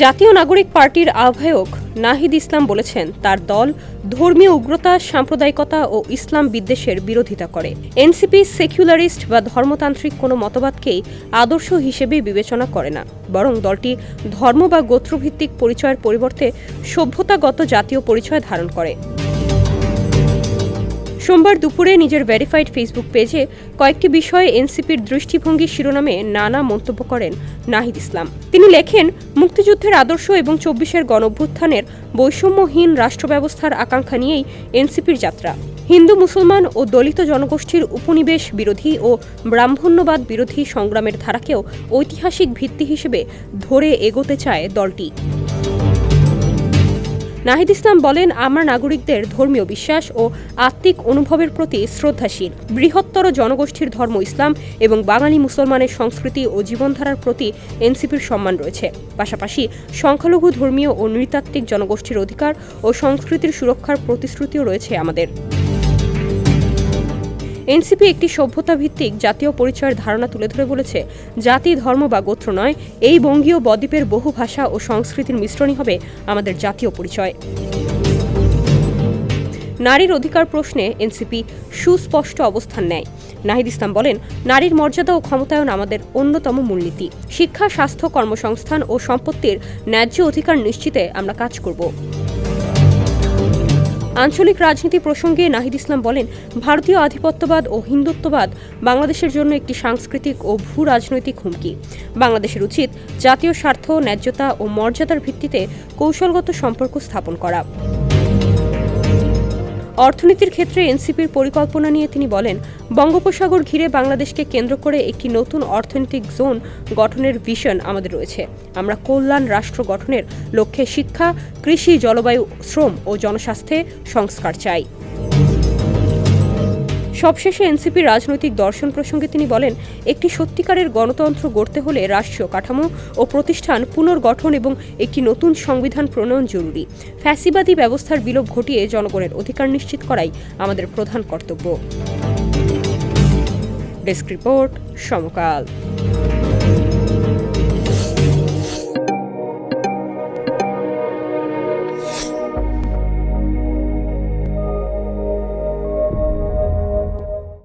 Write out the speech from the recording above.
জাতীয় নাগরিক পার্টির আহ্বায়ক নাহিদ ইসলাম বলেছেন, তার দল ধর্মীয় উগ্রতা, সাম্প্রদায়িকতা ও ইসলাম বিদ্বেষের বিরোধিতা করে। এনসিপি সেকুলারিস্ট বা ধর্মতান্ত্রিক কোনো মতবাদকেই আদর্শ হিসেবে বিবেচনা করে না, বরং দলটি ধর্ম বা গোত্রভিত্তিক পরিচয়ের পরিবর্তে সভ্যতাগত জাতীয় পরিচয় ধারণ করে। সোমবার দুপুরে নিজের ভেরিফাইড ফেসবুক পেজে কয়েকটি বিষয়ে এনসিপির দৃষ্টিভঙ্গি শিরোনামে নানা মন্তব্য করেন নাহিদ ইসলাম। তিনি লেখেন, মুক্তিযুদ্ধের আদর্শ এবং ২৪-এর গণঅভ্যুত্থানের বৈষম্যহীন রাষ্ট্র ব্যবস্থার আকাঙ্ক্ষা নিয়েই এনসিপির যাত্রা। হিন্দু, মুসলমান ও দলিত জনগোষ্ঠীর উপনিবেশ বিরোধী ও ব্রাহ্মণ্যবাদ বিরোধী সংগ্রামের ধারাকেও ঐতিহাসিক ভিত্তি হিসেবে ধরে এগোতে চায় দলটি। নাহিদ ইসলাম বলেন, আমরা নাগরিকদের ধর্মীয় বিশ্বাস ও আত্মিক অনুভবের প্রতি শ্রদ্ধাশীল। বৃহত্তর জনগোষ্ঠীর ধর্ম ইসলাম এবং বাঙালি মুসলমানের সংস্কৃতি ও জীবনধারার প্রতি এনসিপির সম্মান রয়েছে। পাশাপাশি সংখ্যালঘু ধর্মীয় ও নৃতাত্ত্বিক জনগোষ্ঠীর অধিকার ও সংস্কৃতির সুরক্ষার প্রতিশ্রুতিও রয়েছে আমাদের। এনসিপি একটি সভ্যতা ভিত্তিক জাতীয় পরিচয়ের ধারণা তুলে ধরে বলেছে, জাতি, ধর্ম বা গোত্র নয়, এই বঙ্গীয় বদ্বীপের বহু ভাষা ও সংস্কৃতির মিশ্রণই হবে আমাদের জাতীয় পরিচয়। নারীর অধিকার প্রশ্নে এনসিপি সুস্পষ্ট অবস্থান নেয়। নাহিদ ইসলাম বলেন, নারীর মর্যাদা ও ক্ষমতায়ন আমাদের অন্যতম মূলনীতি। শিক্ষা, স্বাস্থ্য, কর্মসংস্থান ও সম্পত্তির ন্যায্য অধিকার নিশ্চিতে আমরা কাজ করব। আঞ্চলিক রাজনীতি প্রসঙ্গে নাহিদ ইসলাম বলেন, ভারতীয় আধিপত্যবাদ ও হিন্দুত্ববাদ বাংলাদেশের জন্য একটি সাংস্কৃতিক ও ভূ রাজনৈতিক হুমকি। বাংলাদেশের উচিত জাতীয় স্বার্থ, ন্যায্যতা ও মর্যাদার ভিত্তিতে কৌশলগত সম্পর্ক স্থাপন করা। অর্থনীতির ক্ষেত্রে এনসিপির পরিকল্পনা নিয়ে তিনি বলেন, বঙ্গোপসাগর ঘিরে বাংলাদেশকে কেন্দ্র করে একটি নতুন অর্থনৈতিক জোন গঠনের ভিশন আমাদের রয়েছে। আমরা কল্যাণ রাষ্ট্র গঠনের লক্ষ্যে শিক্ষা, কৃষি, জলবায়ু, শ্রম ও জনস্বাস্থ্যে সংস্কার চাই। সবশেষে এনসিপির রাজনৈতিক দর্শন প্রসঙ্গে তিনি বলেন, একটি সত্যিকারের গণতন্ত্র গড়তে হলে রাষ্ট্রীয় কাঠামো ও প্রতিষ্ঠান পুনর্গঠন এবং একটি নতুন সংবিধান প্রণয়ন জরুরি। ফ্যাসিবাদী ব্যবস্থার বিলোপ ঘটিয়ে জনগণের অধিকার নিশ্চিত করাই আমাদের প্রধান কর্তব্য। ডেস্ক রিপোর্ট, সমকাল।